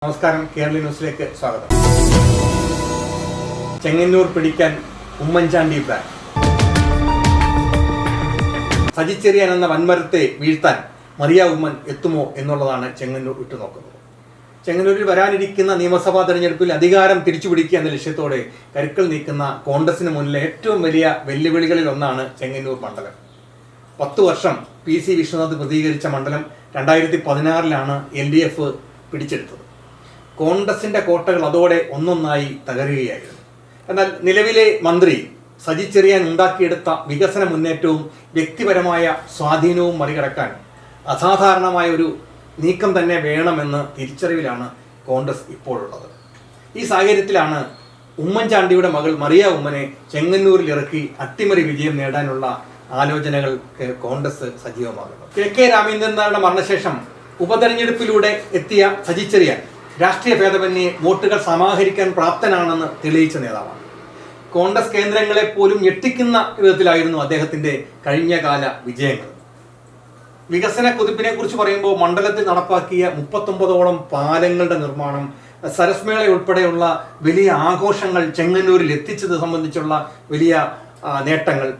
നമസ്കാരം, കേരള ന്യൂസിലേക്ക് സ്വാഗതം. ചെങ്ങന്നൂർ പിടിക്കാൻ ഉമ്മൻചാണ്ടി പ്ലാൻ. സജി ചെറിയാൻ എന്ന വൻമരത്തെ വീഴ്ത്താൻ മറിയ ഉമ്മൻ എത്തുമോ എന്നുള്ളതാണ് ചെങ്ങന്നൂർ ഉറ്റുനോക്കുന്നത്. ചെങ്ങന്നൂരിൽ വരാനിരിക്കുന്ന നിയമസഭാ തെരഞ്ഞെടുപ്പിൽ അധികാരം തിരിച്ചുപിടിക്കുക എന്ന ലക്ഷ്യത്തോടെ കരുക്കൾ നീക്കുന്ന കോൺഗ്രസിന് മുന്നിലെ ഏറ്റവും വലിയ വെല്ലുവിളികളിൽ ഒന്നാണ് ചെങ്ങന്നൂർ മണ്ഡലം. 10 വർഷം PC വിശ്വനാഥ് പ്രതികരിച്ച മണ്ഡലം 2016 LDF പിടിച്ചെടുത്തത്. കോൺഗ്രസിന്റെ കോട്ടകൾ അതോടെ ഒന്നൊന്നായി തകരുകയായിരുന്നു. എന്നാൽ നിലവിലെ മന്ത്രി സജി ചെറിയാൻ ഉണ്ടാക്കിയെടുത്ത വികസന മുന്നേറ്റവും വ്യക്തിപരമായ സ്വാധീനവും മറികടക്കാൻ അസാധാരണമായ ഒരു നീക്കം തന്നെ വേണമെന്ന് തിരിച്ചറിവിലാണ് കോൺഗ്രസ് ഇപ്പോഴുള്ളത്. ഈ സാഹചര്യത്തിലാണ് ഉമ്മൻചാണ്ടിയുടെ മകൾ മറിയ ഉമ്മനെ ചെങ്ങന്നൂരിൽ ഇറക്കി അട്ടിമറി വിജയം നേടാനുള്ള ആലോചനകൾക്ക് കോൺഗ്രസ് സജീവമാകുന്നത്. KK രാമേന്ദ്രൻ നായരുടെ മരണശേഷം ഉപതെരഞ്ഞെടുപ്പിലൂടെ എത്തിയ സജി ചെറിയാൻ രാഷ്ട്രീയ ഭേദമന്യേ വോട്ടുകൾ സമാഹരിക്കാൻ പ്രാപ്തനാണെന്ന് തെളിയിച്ച നേതാവാണ്. കോൺഗ്രസ് കേന്ദ്രങ്ങളെ പോലും ഞെട്ടിക്കുന്ന വിധത്തിലായിരുന്നു അദ്ദേഹത്തിന്റെ കഴിഞ്ഞകാല വിജയങ്ങൾ. വികസന കുതിപ്പിനെ കുറിച്ച് പറയുമ്പോൾ മണ്ഡലത്തിൽ നടപ്പാക്കിയ 39ഓളം പാലങ്ങളുടെ നിർമ്മാണം, സരസ്മേള ഉൾപ്പെടെയുള്ള വലിയ ആഘോഷങ്ങൾ ചെങ്ങന്നൂരിൽ എത്തിച്ചത് സംബന്ധിച്ചുള്ള വലിയ നേട്ടങ്ങൾ,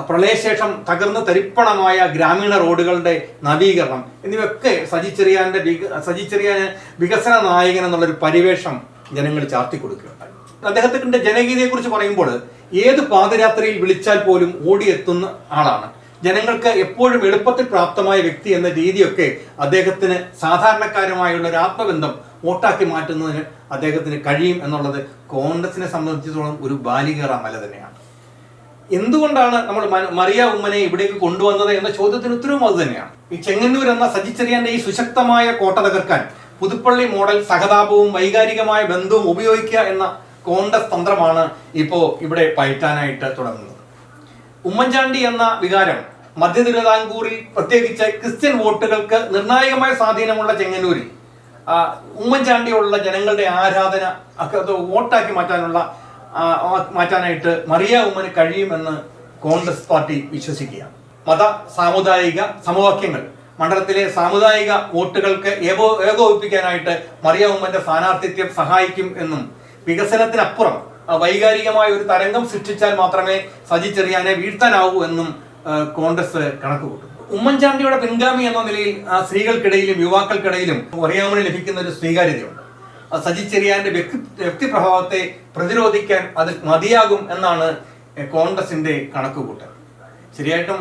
പ്രളയശേഷം തകർന്ന് തരിപ്പണമായ ഗ്രാമീണ റോഡുകളുടെ നവീകരണം എന്നിവയൊക്കെ സജി ചെറിയാന് വികസന നായകൻ എന്നുള്ളൊരു പരിവേഷം ജനങ്ങൾ ചാർത്തിക്കൊടുക്കുകയുണ്ടായി. അദ്ദേഹത്തിന്റെ ജനകീയതയെക്കുറിച്ച് പറയുമ്പോൾ ഏത് പാദയാത്രയിൽ വിളിച്ചാൽ പോലും ഓടിയെത്തുന്ന ആളാണ്. ജനങ്ങൾക്ക് എപ്പോഴും എളുപ്പത്തിൽ പ്രാപ്തമായ വ്യക്തി എന്ന രീതിയൊക്കെ അദ്ദേഹത്തിന് സാധാരണക്കാരുമായുള്ള ഒരു ആത്മബന്ധം വോട്ടാക്കി മാറ്റുന്നതിന് അദ്ദേഹത്തിന് കഴിയും എന്നുള്ളത് കോൺഗ്രസിനെ സംബന്ധിച്ചിടത്തോളം ഒരു ബാലികേറ മല തന്നെയാണ്. എന്തുകൊണ്ടാണ് നമ്മൾ മറിയ ഉമ്മനെ ഇവിടേക്ക് കൊണ്ടുവന്നത് എന്ന ചോദ്യത്തിന് ഉത്തരവും അത് തന്നെയാണ്. ഈ ചെങ്ങന്നൂർ എന്ന സജി ചെറിയാന്റെ ഈ സുശക്തമായ കോട്ട തകർക്കാൻ പുതുപ്പള്ളി മോഡൽ സഹതാപവും വൈകാരികമായ ബന്ധവും ഉപയോഗിക്കുക എന്ന കോൺഗ്രസ് തന്ത്രമാണ് ഇപ്പോൾ ഇവിടെ പയറ്റാനായിട്ട് തുടങ്ങുന്നത്. ഉമ്മൻചാണ്ടി എന്ന വികാരം മധ്യ തിരുവിതാംകൂറിൽ പ്രത്യേകിച്ച് ക്രിസ്ത്യൻ വോട്ടുകൾക്ക് നിർണായകമായ സ്വാധീനമുള്ള ചെങ്ങന്നൂരിൽ ഉമ്മൻചാണ്ടിയുള്ള ജനങ്ങളുടെ ആരാധന വോട്ടാക്കി മാറ്റാനായിട്ട് മറിയ ഉമ്മന് കഴിയുമെന്ന് കോൺഗ്രസ് പാർട്ടി വിശ്വസിക്കുകയാണ്. മത സാമുദായിക സമവാക്യങ്ങൾ മണ്ഡലത്തിലെ സാമുദായിക വോട്ടുകൾക്ക് ഏകോപിപ്പിക്കാനായിട്ട് മറിയ ഉമ്മന്റെ സ്ഥാനാർത്ഥിത്വം സഹായിക്കും എന്നും വികസനത്തിനപ്പുറം വൈകാരികമായ ഒരു തരംഗം സൃഷ്ടിച്ചാൽ മാത്രമേ സജി ചെറിയാനെ വീഴ്ത്താനാവൂ എന്നും കോൺഗ്രസ് കണക്കുകൂട്ടും. ഉമ്മൻചാണ്ടിയുടെ പിൻഗാമി എന്ന നിലയിൽ സ്ത്രീകൾക്കിടയിലും യുവാക്കൾക്കിടയിലും മറിയ ഉമ്മന് ലഭിക്കുന്ന ഒരു സ്വീകാര്യതയുണ്ട്. സജി ചെറിയാന്റെ വ്യക്തിപ്രഭാവത്തെ പ്രതിരോധിക്കാൻ അത് മതിയാകും എന്നാണ് കോൺഗ്രസിന്റെ കണക്കുകൂട്ടൽ. ശരിയായിട്ടും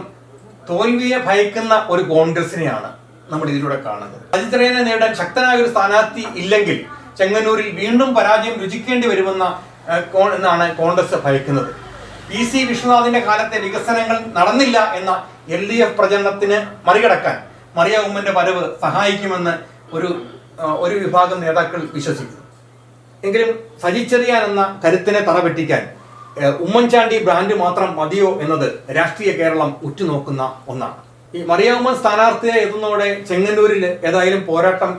തോൽവിയെ ഭയക്കുന്ന ഒരു കോൺഗ്രസിനെയാണ് നമ്മൾ ഇതിലൂടെ കാണുന്നത്. സജി ചെറിയാനെ നേടാൻ ശക്തനായ ഒരു സ്ഥാനാർത്ഥി ഇല്ലെങ്കിൽ ചെങ്ങന്നൂരിൽ വീണ്ടും പരാജയം രുചിക്കേണ്ടി വരുമെന്നാണ് കോൺഗ്രസ് ഭയക്കുന്നത്. PC വിശ്വനാഥിന്റെ കാലത്തെ വികസനങ്ങൾ നടന്നില്ല എന്ന LDF പ്രചരണത്തിന് മറികടക്കാൻ മറിയ ഉമ്മന്റെ വരവ് സഹായിക്കുമെന്ന് ഒരു വിഭാഗം നേതാക്കൾ വിശ്വസിക്കുന്നു. എങ്കിലും സജി ചെറിയാൻ എന്ന കരുത്തിനെ തറപറ്റിക്കാൻ ഉമ്മൻചാണ്ടി ബ്രാൻഡ് മാത്രം മതിയോ എന്നത് രാഷ്ട്രീയ കേരളം ഉറ്റുനോക്കുന്ന ഒന്നാണ്. ഈ മറിയ ഉമ്മൻ സ്ഥാനാർത്ഥിയായി എത്തുന്നതോടെ ചെങ്ങന്നൂരിൽ ഏതായാലും പോരാട്ടം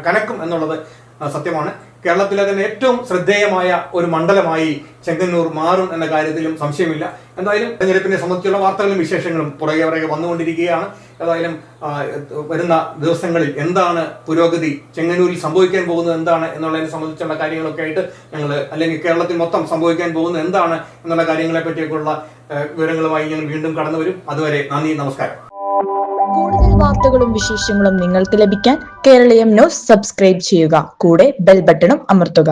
കനക്കും എന്നുള്ളത് സത്യമാണ്. കേരളത്തിലെ തന്നെ ഏറ്റവും ശ്രദ്ധേയമായ ഒരു മണ്ഡലമായി ചെങ്ങന്നൂർ മാറും എന്ന കാര്യത്തിലും സംശയമില്ല. എന്തായാലും തെരഞ്ഞെടുപ്പിനെ സംബന്ധിച്ചുള്ള വാർത്തകളും വിശേഷങ്ങളും പുറകെ വന്നുകൊണ്ടിരിക്കുകയാണ്. ഏതായാലും വരുന്ന ദിവസങ്ങളിൽ എന്താണ് പുരോഗതി, ചെങ്ങന്നൂരിൽ സംഭവിക്കാൻ പോകുന്നത് എന്താണ് എന്നുള്ളതിനെ സംബന്ധിച്ചുള്ള കാര്യങ്ങളൊക്കെ ആയിട്ട് അല്ലെങ്കിൽ കേരളത്തിൽ മൊത്തം സംഭവിക്കാൻ പോകുന്നത് എന്താണ് എന്നുള്ള കാര്യങ്ങളെ പറ്റിയൊക്കെയുള്ള വിവരങ്ങളുമായി ഞങ്ങൾ വീണ്ടും കടന്നു വരും. അതുവരെ നന്ദി, നമസ്കാരം. കൂടുതൽ വാർത്തകളും വിശേഷങ്ങളും നിങ്ങൾക്ക് ലഭിക്കാൻ കേരളീയം ന്യൂസ് സബ്സ്ക്രൈബ് ചെയ്യുക. കൂടെ ബെൽ ബട്ടണും അമർത്തുക.